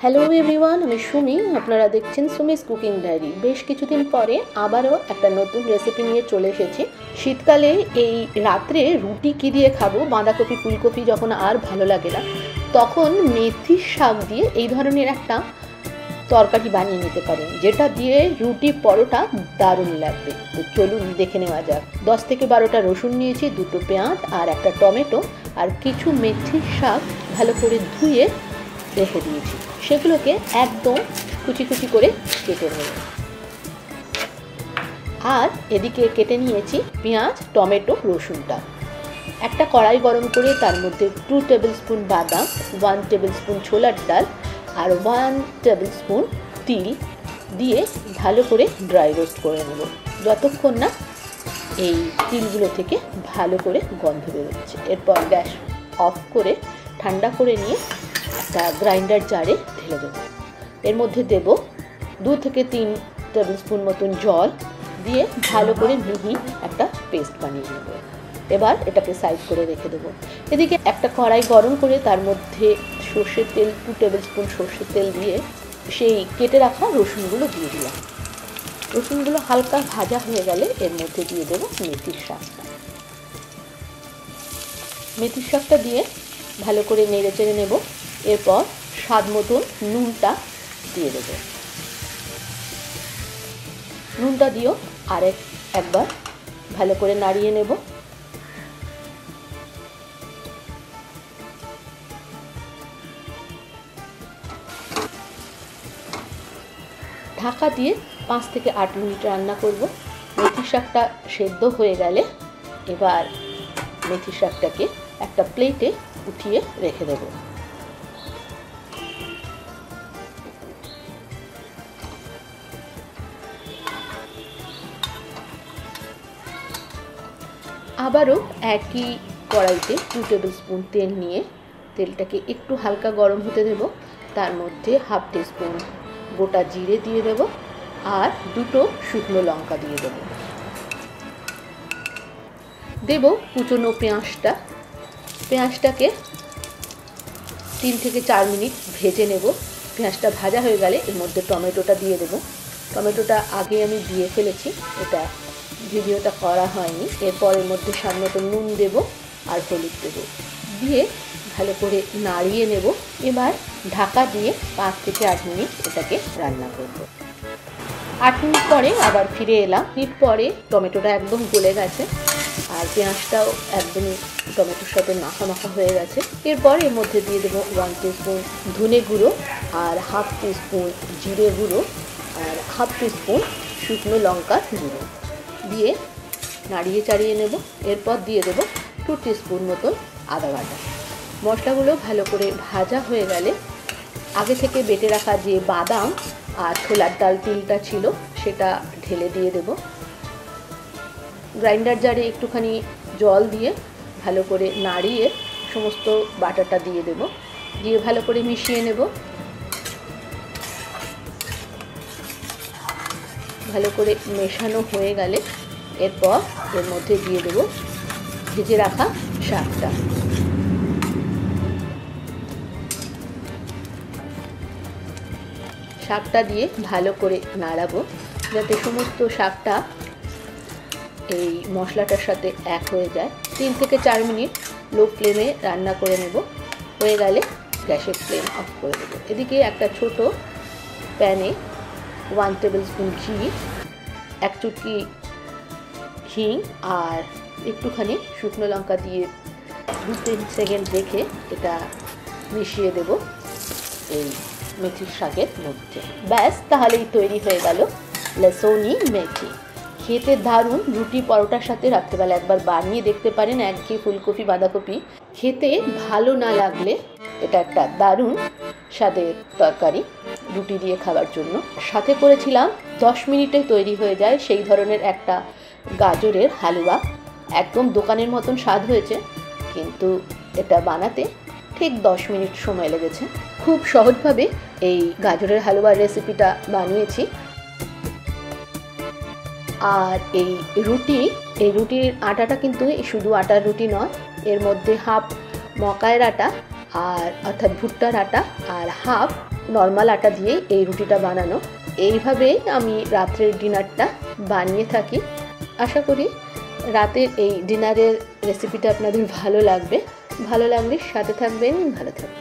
Hello everyone, আমি সুমি। আপনারা দেখছেন সুমিস কুকিং ডায়েরি। বেশ কিছুদিন পরে আবারও একটা নতুন রেসিপি নিয়ে চলে এসেছি। শীতকালে এই রাত্রে রুটি কী দিয়ে খাবো, বাঁধাকপি ফুলকপি যখন আর ভালো লাগে না, তখন মেথির শাক দিয়ে এই ধরনের একটা তরকারি বানিয়ে নিতে পারেন, যেটা দিয়ে রুটি পরোটা দারুণ লাগবে। তো চলুন দেখে নেওয়া যাক। 10 থেকে 12টা রসুন নিয়েছি, 2টো পেঁয়াজ আর একটা টমেটো আর কিছু মেথির শাক ভালো করে ধুয়ে রেখে দিয়েছি। সেগুলোকে একদম কুচি কুচি করে কেটে নেব। আর এদিকে কেটে নিয়েছি পেঁয়াজ, টমেটো, রসুনটা। একটা কড়াই গরম করে তার মধ্যে 2 টেবিল স্পুন বাদাম, 1 টেবিল স্পুন ছোলার ডাল আর 1 টেবিল স্পুন তিল দিয়ে ভালো করে ড্রাই রোস্ট করে নেব, যতক্ষণ না এই তিলগুলো থেকে ভালো করে গন্ধ বেরোচ্ছে। এরপর গ্যাস অফ করে ঠান্ডা করে নিয়ে একটা গ্রাইন্ডার জারে ঢেলে দেব। এর মধ্যে দেব 2 থেকে 3 টেবিল স্পুন মতন জল দিয়ে ভালো করে মিহি একটা পেস্ট বানিয়ে নেব। এবার এটাকে সাইড করে রেখে দেব। এদিকে একটা কড়াই গরম করে তার মধ্যে সর্ষের তেল, 2 টেবিল স্পুন সর্ষের তেল দিয়ে সেই কেটে রাখা রসুনগুলো দিয়ে দিলাম। রসুনগুলো হালকা ভাজা হয়ে গেলে এর মধ্যে দিয়ে দেব মেথির শাকটা। মেথির শাকটা দিয়ে ভালো করে নেড়ে চেড়ে নেব। এরপর স্বাদ মতন নুনটা দিয়ে দেব। নুনটা দিয়েও একবার ভালো করে নাড়িয়ে নেব। ঢাকা দিয়ে 5 থেকে 8 মিনিট রান্না করব। মেথির শাকটা সেদ্ধ হয়ে গেলে এবার মেথির শাকটাকে একটা প্লেটে উঠিয়ে রেখে দেব। আবারও একই কড়াইতে 2 টেবিল স্পুন তেল নিয়ে তেলটাকে একটু হালকা গরম হতে দেব। তার মধ্যে 1/2 টিস্পুন গোটা জিরে দিয়ে দেব আর 2টো শুকনো লঙ্কা দিয়ে দেব কুচনো পেঁয়াজটাকে 3 থেকে 4 মিনিট ভেজে নেব। পেঁয়াজটা ভাজা হয়ে গেলে এর মধ্যে টমেটোটা দিয়ে দেব। টমেটোটা আগে আমি দিয়ে ফেলেছি, এটা ভিডিওটা করা হয়নি। এরপর এর মধ্যে স্বাদ মতো নুন দেব আর হলুদ দেব, দিয়ে ভালো করে নাড়িয়ে নেব। এবার ঢাকা দিয়ে 5 থেকে 8 মিনিট এটাকে রান্না করব। 8 মিনিট পরে আবার ফিরে এলাম। মিনিট পরে টমেটোটা একদম গলে গেছে আর পেঁয়াজটাও একদমই টমেটোর সাথে মাখা মাখা হয়ে গেছে। এরপর এর মধ্যে দিয়ে দেবো 1 টিস্পুন ধনে গুঁড়ো আর 1/2 টিস্পুন জিরে গুঁড়ো আর 1/2 টিস্পুন শুকনো লঙ্কার গুঁড়ো দিয়ে নাড়িয়ে চাড়িয়ে নেব। এরপর দিয়ে দেবো 2 টিস্পুন মতন আদা বাটা। মশলাগুলো ভালো করে ভাজা হয়ে গেলে আগে থেকে বেটে রাখা যে বাদাম আর ছোলার ডাল তিলটা ছিল সেটা ঢেলে দিয়ে দেব। গ্রাইন্ডার জারে একটুখানি জল দিয়ে ভালো করে নাড়িয়ে সমস্ত বাটাটা দিয়ে দেব, দিয়ে ভালো করে মিশিয়ে নেব। ভালো করে মেশানো হয়ে গেলে এরপর এর মধ্যে দিয়ে দেব ভেজে রাখা শাকটা। শাকটা দিয়ে ভালো করে নাড়াবো যাতে সমস্ত শাকটা এই মশলাটার সাথে এক হয়ে যায়। 3 থেকে 4 মিনিট লো ফ্লেমে রান্না করে নেব। হয়ে গেলে গ্যাসের ফ্লেম অফ করে দেবো। এদিকে একটা ছোট প্যানে 1 টেবিল স্পুন ঘি, 1 চুটকি হিং আর একটুখানি শুকনো লঙ্কা দিয়ে 2-3 সেকেন্ড রেখে এটা মিশিয়ে দেব এই মেথির শাকের মধ্যে। ব্যাস, তাহলেই তৈরি হয়ে গেল লসুনি মেথি। খেতে দারুণ। রুটি পরোটার সাথে রাত্রেবেলা একবার বানিয়ে দেখতে পারেন। একঘেয়ে ফুলকপি বাঁধাকপি খেতে ভালো না লাগলে এটা একটা দারুণ স্বাদের তরকারি রুটি দিয়ে খাওয়ার জন্য। সাথে করেছিলাম 10 মিনিটে তৈরি হয়ে যায় সেই ধরনের একটা গাজরের হালুয়া। একদম দোকানের মতন স্বাদ হয়েছে, কিন্তু এটা বানাতে ঠিক 10 মিনিট সময় লেগেছে। খুব সহজভাবে এই গাজরের হালুয়ার রেসিপিটা বানিয়েছি। আর এই রুটির আটাটা কিন্তু শুধু আটার রুটি নয়, এর মধ্যে 1/2 মকাইয়ের আটা আর অর্থাৎ ভুট্টার আটা আর হাফ নর্মাল আটা দিয়েই এই রুটিটা বানানো। এইভাবেই আমি রাত্রের ডিনারটা বানিয়ে থাকি। আশা করি রাতের এই ডিনারের রেসিপিটা আপনাদের ভালো লাগবে। ভালো লাগলে সাথে থাকবেন, ভালো থাকবেন।